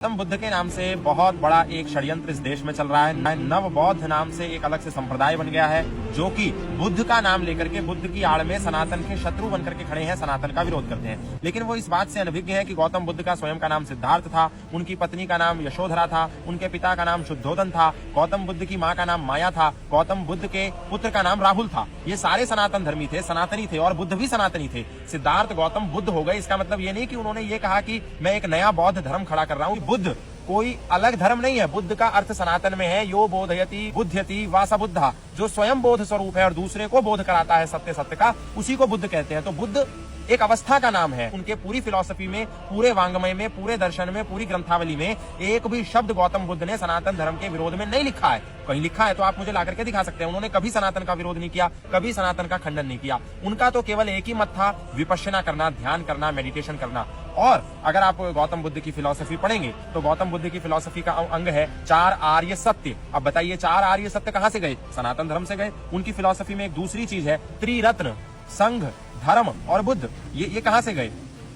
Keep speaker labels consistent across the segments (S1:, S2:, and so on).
S1: गौतम बुद्ध के नाम से बहुत बड़ा एक षड्यंत्र इस देश में चल रहा है। नव बौद्ध नाम से एक अलग से संप्रदाय बन गया है जो कि बुद्ध का नाम लेकर के बुद्ध की आड़ में सनातन के शत्रु बनकर के खड़े हैं, सनातन का विरोध करते हैं। लेकिन वो इस बात से अनभिज्ञ है कि गौतम बुद्ध का स्वयं का नाम सिद्धार्थ था, उनकी पत्नी का नाम यशोधरा था, उनके पिता का नाम शुद्धोधन था, गौतम बुद्ध की माँ का नाम माया था, गौतम बुद्ध के पुत्र का नाम राहुल था। ये सारे सनातन धर्मी थे, सनातनी थे और बुद्ध भी सनातनी थे। सिद्धार्थ गौतम बुद्ध हो गए, इसका मतलब ये नहीं कि उन्होंने ये कहा कि मैं एक नया बौद्ध धर्म खड़ा कर रहा हूँ। बुद्ध कोई अलग धर्म नहीं है, बुद्ध का अर्थ सनातन में है यो बोधयति बुद्धयति वासा बुद्धा, जो स्वयं बोध स्वरूप है और दूसरे को बोध कराता है सत्य सत्य का, उसी को बुद्ध कहते हैं। तो बुद्ध एक अवस्था का नाम है। उनके पूरी फिलॉसफी में, पूरे वांग्मय में, पूरे दर्शन में, पूरी ग्रंथावली में एक भी शब्द गौतम बुद्ध ने सनातन धर्म के विरोध में नहीं लिखा है। कहीं लिखा है तो आप मुझे ला करके दिखा सकते हैं। उन्होंने कभी सनातन का विरोध नहीं किया, कभी सनातन का खंडन नहीं किया। उनका तो केवल एक ही मत था, विपश्यना करना, ध्यान करना, मेडिटेशन करना। और अगर आप गौतम बुद्ध की फिलॉसफी पढ़ेंगे तो गौतम बुद्ध की फिलॉसफी का अंग है 4 आर्य सत्य। अब बताइए 4 आर्य सत्य कहां से गए? सनातन धर्म से गए। उनकी फिलॉसफी में एक दूसरी चीज है त्रिरत्न, संघ, धर्म और बुद्ध। ये कहां से गए?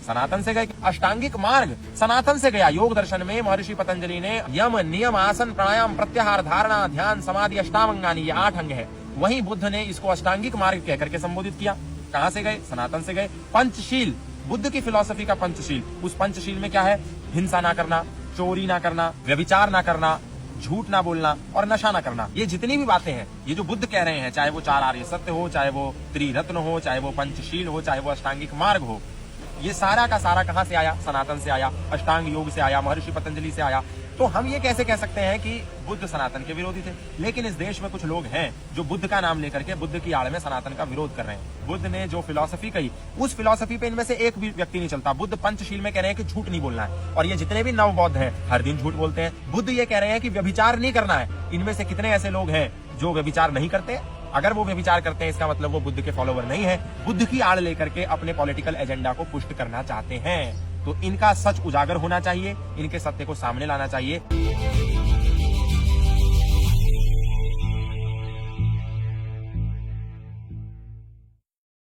S1: सनातन से गए। अष्टांगिक मार्ग सनातन से गया। योग दर्शन में महर्षि पतंजलि ने यम, नियम, आसन, प्राणायाम, प्रत्याहार, धारणा, ध्यान, समाधि, अष्टावंगानी, ये 8 अंग है। वहीं बुद्ध ने इसको अष्टांगिक मार्ग कहकर के संबोधित किया। कहां से गए? सनातन से गए। पंचशील, बुद्ध की फिलॉसफी का पंचशील। उस पंचशील में क्या है? हिंसा ना करना, चोरी ना करना, व्यभिचार ना करना, झूठ ना बोलना और नशा ना करना। ये जितनी भी बातें हैं, ये जो बुद्ध कह रहे हैं, चाहे वो 4 आर्य सत्य हो, चाहे वो त्रिरत्न हो, चाहे वो पंचशील हो, चाहे वो अष्टांगिक मार्ग हो, ये सारा का सारा कहां से आया? सनातन से आया, अष्टांग योग से आया, महर्षि पतंजलि से आया। तो हम ये कैसे कह सकते हैं कि बुद्ध सनातन के विरोधी थे? लेकिन इस देश में कुछ लोग हैं जो बुद्ध का नाम लेकर के बुद्ध की आड़ में सनातन का विरोध कर रहे हैं। बुद्ध ने जो फिलॉसफी कही, उस फिलॉसफी पे इनमें से एक भी व्यक्ति नहीं चलता। बुद्ध पंचशील में कह रहे हैं कि झूठ नहीं बोलना है, और ये जितने भी नव बौद्ध हैं हर दिन झूठ बोलते हैं। बुद्ध ये कह रहे हैं कि व्यभिचार नहीं करना है। इनमें से कितने ऐसे लोग हैं जो व्यभिचार नहीं करते? अगर वो व्यभिचार करते हैं इसका मतलब वो बुद्ध के फॉलोवर नहीं है, बुद्ध की आड़ लेकर के अपने पॉलिटिकल एजेंडा को पुष्ट करना चाहते हैं। तो इनका सच उजागर होना चाहिए, इनके सत्य को सामने लाना चाहिए।